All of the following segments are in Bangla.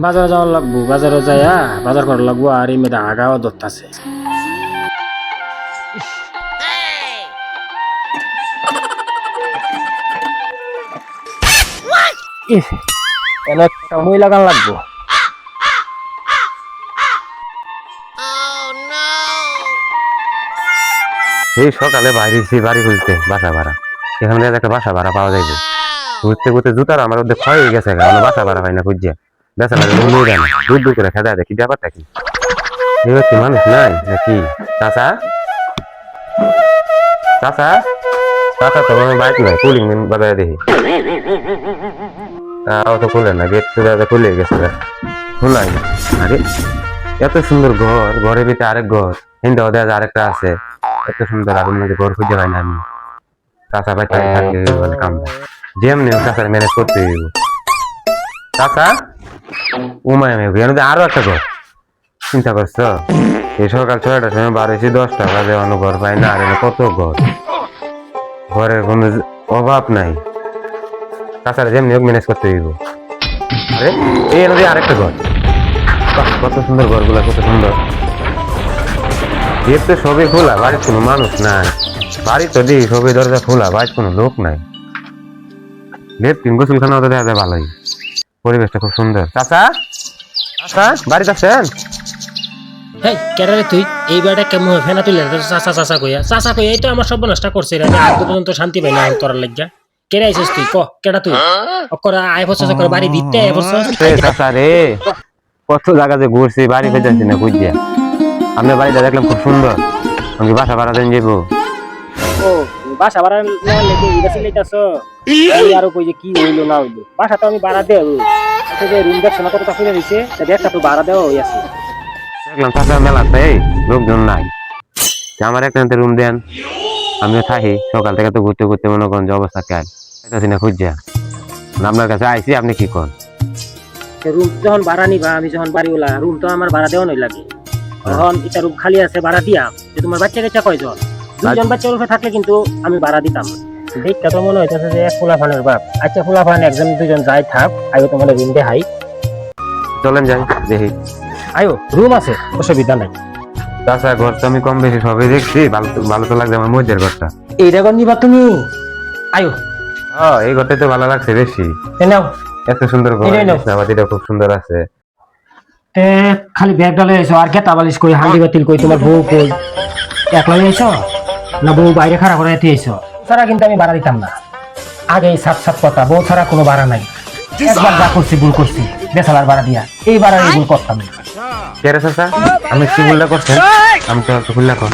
বাজারে যাওয়ার লাগবো, বাজারে যাইয়া বাজার করার লাগবো। আর এই মেয়েটা আগাও ধরতাছে। একটা মই লাগান লাগবো। এই সকালে বাইরেছি বাড়ি খুলতে বাসা ভাড়া, এখানে একটা বাসা ভাড়া পাওয়া যাইবে। ঘুরতে ঘুরতে জুতার আমার ওদের ক্ষয় হয়ে গেছে, বাসা ভাড়া পাই না খুঁজছে। বেচা লাগে মনে দেয় না, দূর দূর করে খেদা দেখি ব্যাপারটা কি। এবার কি মানুষ নাই নাকি? চাচা চাচা চাচা তো বাইক নাই, কুলিং বাজারে দেখি তাও তো খুলে না, গেট তো খুলে গেছে, খোলাই না। আরে এত সুন্দর ঘর, ঘরের ভিতরে আরেক ঘর, হিন্দাও দেখা যায় আরেকটা আছে। এত সুন্দর আগুন মধ্যে ঘর খুঁজে পাই না আমি। চাচা ভাই থাকলে কাম যেমনি চাচার ম্যানেজ করতে হইব। চাচা উমায় আরো একটা ঘর চিন্তা করছো? এই সকাল 6টার সময় বার হয়েছি, 10টা বাজে অন্য ঘর পাই না। আর কত ঘর, ঘরের কোনো অভাব নাই। চাচারা যেমনি হোক ম্যানেজ করতে হইব। আরে এই নদী আরেকটা ঘর, কত সুন্দর ঘরগুলা, কত সুন্দর। গেট তো সবই খোলা, বাড়ির কোনো মানুষ নাই। বাড়ি তো দিই সবই দরজা খোলা, বাড়ির কোনো লোক নাই। লেট্রিন গোসলখানাও তো দেখা যায় ভালোই, পরিবেশটা খুব সুন্দর। চাচা চাচা বাড়িতে আছেন? হেই কেডা রে তুই? এই বাড়িটা কেমন ফেনা তুই চাচা চাচা কইয়া চাচা কইয়া এই তো আমার সর্বনাশটা করছে রে। আমি আজ পর্যন্ত শান্তি পাই না তোরার লাগিয়া। কেডা আইছিস তুই? ক কেডা তুই? অকরা আয় বছর করে বাড়ি দিতে আয় বছর। চাচা রে কত জায়গা যে ঘুরছি, বাড়ি পেয়েছি না বুঝিয়া। আপনার বাড়িটা দেখলাম খুব সুন্দর, আমি বাসা ভাড়া দেন যাবো। ও বাসা ভাড়া নেওয়ার লেগে ইদাসি লইতাছো? এই আরো কই যে কি হইলো না হইলো, বাসা তো আমি ভাড়া দেব। আচ্ছা যে রুম দেখছ না কতটা খুলে দিছে, একটা তো ভাড়া দেওয়া হই আছে। দেখলাম চাচা মেলাতে লোকজন নাই, আমার একটা রুম দেন, আমিও থাকি। সকাল থেকে তো ঘুরতে ঘুরতে মনে করেন যে অবস্থা কাল পাইতাছি না খুঁজা। আপনার কাছে আইসি, আপনি কি করেন? রুম যখন ভাড়া নিবা, আমি যখন বাড়িওয়ালা, রুম তো আমার ভাড়া দেওয়া নই লাগে। তখন এটা রুম খালি আছে, ভাড়া দিয়া। যে তোমার বাচ্চা কাচ্চা কয়জন? 2জন বাচ্চা রূপে থাকলে কিন্তু আমি ভাড়া দিতাম। দেখটা তো মনে হইতেছে যে এক ফুলাফানের বাপ। আচ্ছা ফুলাফান 1জন 2জন যাই থাক, আয়ো তোমার রুম দেখাই। চলেন যাই দেখি। আয়ো রুম আছে, অসুবিধা নাই। চাচা ঘর তো আমি কম বেশি সবই দেখছি, ভালো তো লাগছে আমার মধ্যের ঘরটা। এইটা ঘর নিবা তুমি? আয়ো এই ঘরটাই তো ভালো লাগছে বেশি। নাও এত সুন্দর ঘর, আমাদের খুব সুন্দর আছে। খালি ব্যাগ ডালে এসো, আর কেতা বালিশ কই, হান্ডি বাতিল কই, তোমার বউ কই? একলা এসো না বউ বাইরে খাড়া করে এসো? ছাড়া কিন্তু আমি ভাড়া দিতাম না। আগে সাত সাত কথা, বউ ছাড়া কোনো ভাড়া নাই। একবার যা করছি ভুল করছি, বেসালার ভাড়া দিয়া, এই ভাড়া ভুল করতাম না। কেরে চাচা আমি কি ভুলটা করছেন? আমি তো ভুলটা কর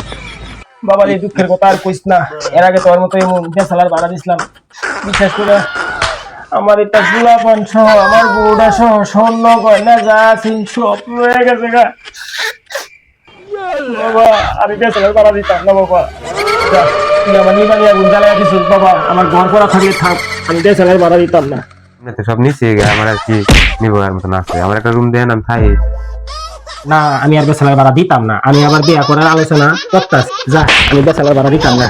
বাবার এই দুঃখের কথা আর কইস না। এর আগে তোর মতো এমন বেসালার ভাড়া দিছিলাম, বিশেষ করে আমার এটা গোলাপান সহ, আমার বউটা সহ, স্বর্ণ গয়না যা ছিল সব রয়ে গেছে গা। বাবা আমি বেসালার ভাড়া দিতাম না বাবা। তুই আমার নিবানি আগুন জ্বালাইয়া দিছিস বাবা, আমার ঘর করা থাকলে থাক, আমি বেসালার ভাড়া দিতাম না। সব নিচে আমার আর কি নিবো আর মতন আছে। আমার একটা রুম দেন, আমি থাকি। না আমি আর বেসালার ভাড়া দিতাম না, আমি আবার বিয়া করার আলোচনা করতাস। যা আমি বেসালার ভাড়া দিতাম না।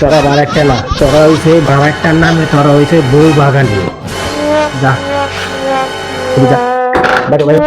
তোরা ভাড়া একটা না, তোরা হইছে ভাড়া একটার নামে, তোরা হইছে বউ বাগানি। যা যা বাইরে বাইরে।